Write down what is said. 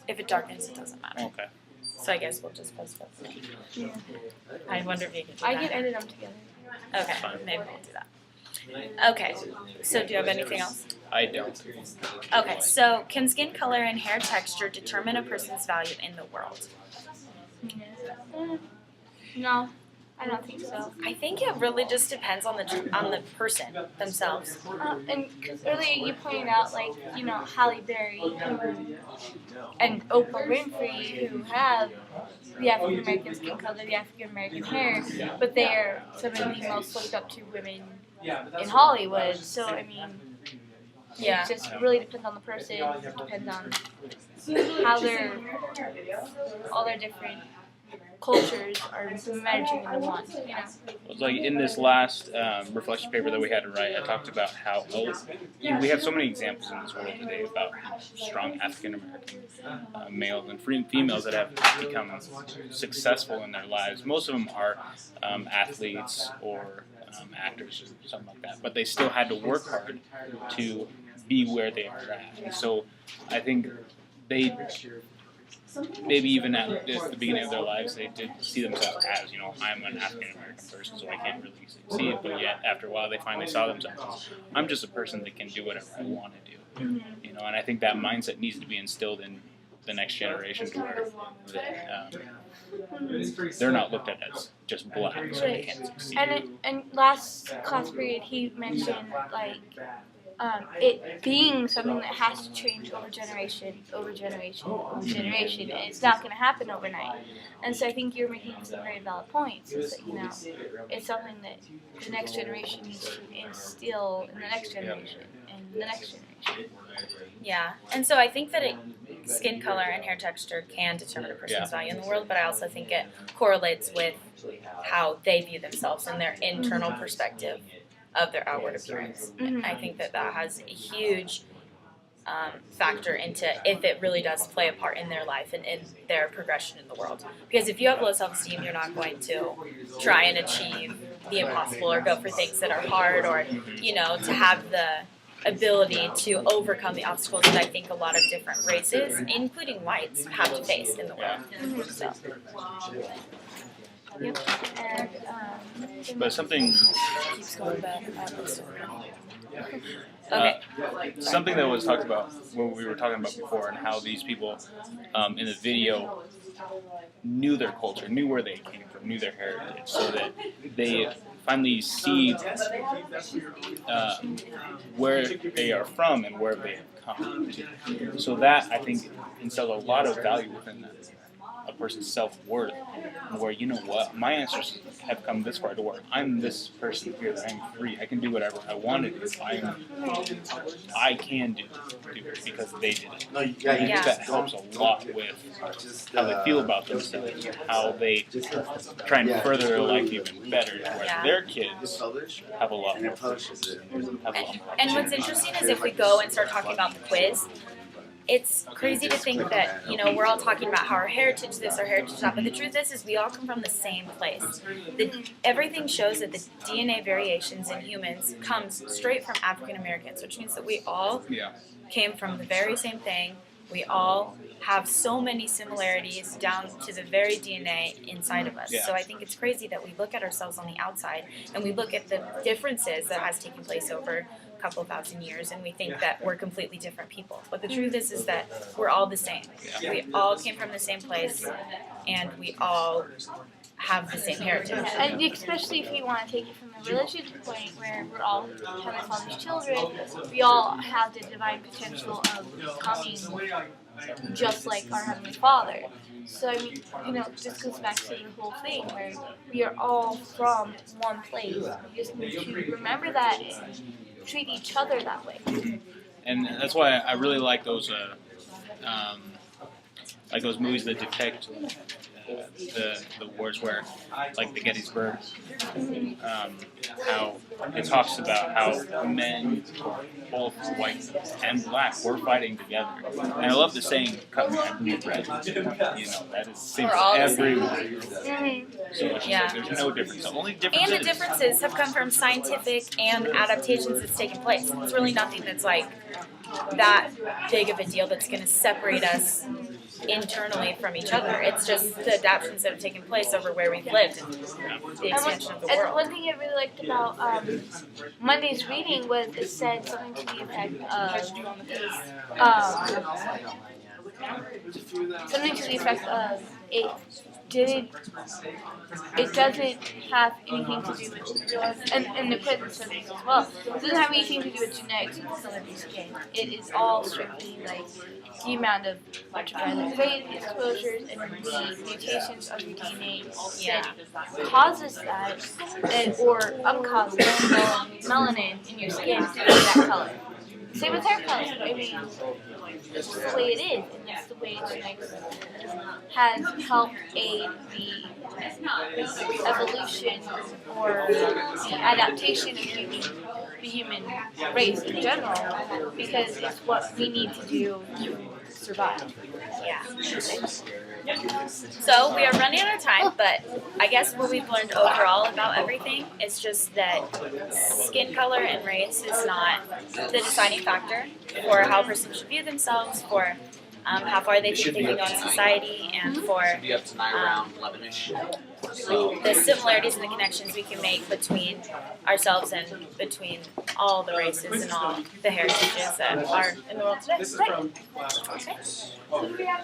If it darkens, it doesn't matter. Okay. So I guess we'll just post both. Yeah. I wonder if you can do I that. can edit them together. Okay, maybe we'll do that. Okay, so do you have anything else? I don't. Okay, so can skin color and hair texture determine a person's value in the world? No, I don't think so. I think it really just depends on the person themselves. And cause earlier you pointed out, like, you know, Halle Berry and Oprah Winfrey, who have the African American skin color, the African American hair, but they are some of the most looked up to women in Hollywood. So I mean, Yeah. it just really depends on the person. It depends on how all their different cultures are merging into one. You know. It was like in this last reflection paper that we had to write, I talked about how we have so many examples in this world today about strong African American males and females that have become successful in their lives. Most of them are athletes or actors or something like that, but they still had to work hard to be where they are at. And so I think they maybe even at the beginning of their lives, they did see themselves as, you know, I'm an African American person, so I can't really succeed. But yet, after a while, they finally saw themselves as, I'm just a person that can do whatever I want to do. You know, and I think that mindset needs to be instilled in the next generation to where they're not looked at as just black, so they can't succeed. And last class period, he mentioned like it being something that has to change over generation, and it's not going to happen overnight. And so I think you're making some very valid points. Is that, you know, it's something that the next generation needs to instill in the next generation and the next generation. Yeah, and so I think that skin color and hair texture can determine a person's value in the world, but I also think it correlates with how they view themselves and their internal perspective of their outward appearance. Mm-hmm. I think that has a huge factor into if it really does play a part in their life and in their progression in the world. Because if you have low self-esteem, you're not going to try and achieve the impossible or go for things that are hard or, you know, to have the ability to overcome the obstacles that I think a lot of different races, including whites, have to face in the world. Mm-hmm. So. Yep. And But something Keeps going back. Okay. something that was talked about when we were talking about before, and how these people in the video knew their culture, knew where they came from, knew their heritage, so that they finally see where they are from and where they have come. So that, I think, instills a lot of value within a person's self-worth, where, you know what, my ancestors have come this far to where I'm this person here, I'm free, I can do whatever I want to do, I can do it because they did it. I think that helps a lot with how they feel about themselves, how they try and further their life even better, where their kids have a lot more freedom, have a lot more And what's interesting is if we go and start talking about the quiz, it's crazy to think that, you know, we're all talking about how our heritage this, our heritage that, but the truth is we all come from the same place. Everything shows that the DNA variations in humans comes straight from African Americans, which means that we all came from the very same thing. We all have so many similarities down to the very DNA inside of us. So I think it's crazy that we look at ourselves on the outside and we look at the differences that has taken place over a couple of thousand years and we think that we're completely different people. But the truth is that we're all the same. We all came from the same place and we all have the same heritage. And especially if you want to take it from a religious point where we're all Heavenly Father's children, we all have the divine potential of becoming just like our Heavenly Father. So, I mean, you know, this goes back to the whole thing where we are all from one place. We just need to remember that and treat each other that way. And that's why I really like those movies that depict the wars where, like the Gettysburg, how it talks about how men, both white and black, were fighting together. And I love the saying, "Cut me and be bread." You know, that is same for everyone. So it's just like, there's no difference. The only difference And the differences have come from scientific and adaptations that's taken place. It's really nothing that's like that big of a deal that's going to separate us internally from each other. It's just the adaptations that have taken place over where we've lived and the expansion of the And world. one thing I really liked about Monday's reading was it said something to the effect of it doesn't have anything to do with, and the quiz said this as well, it doesn't have anything to do with genetics and the color of your skin. It is all strictly like the amount of ultraviolet rays exposures and the mutations of your DNA that causes that, or uncauses melanin in your skin to be that color. Same with hair color. I mean, it's just the way it is, and it's the way genetics has helped aid the evolution or the adaptation of the human race in general, because it's what we need to do to survive. Yeah. So we are running out of time, but I guess what we've learned overall about everything is just that skin color and race is not the deciding factor for how a person should view themselves, for how far they think they can go in society, and for the similarities and the connections we can make between ourselves and between all the races and all the heritages that are in the world today. This is from Okay.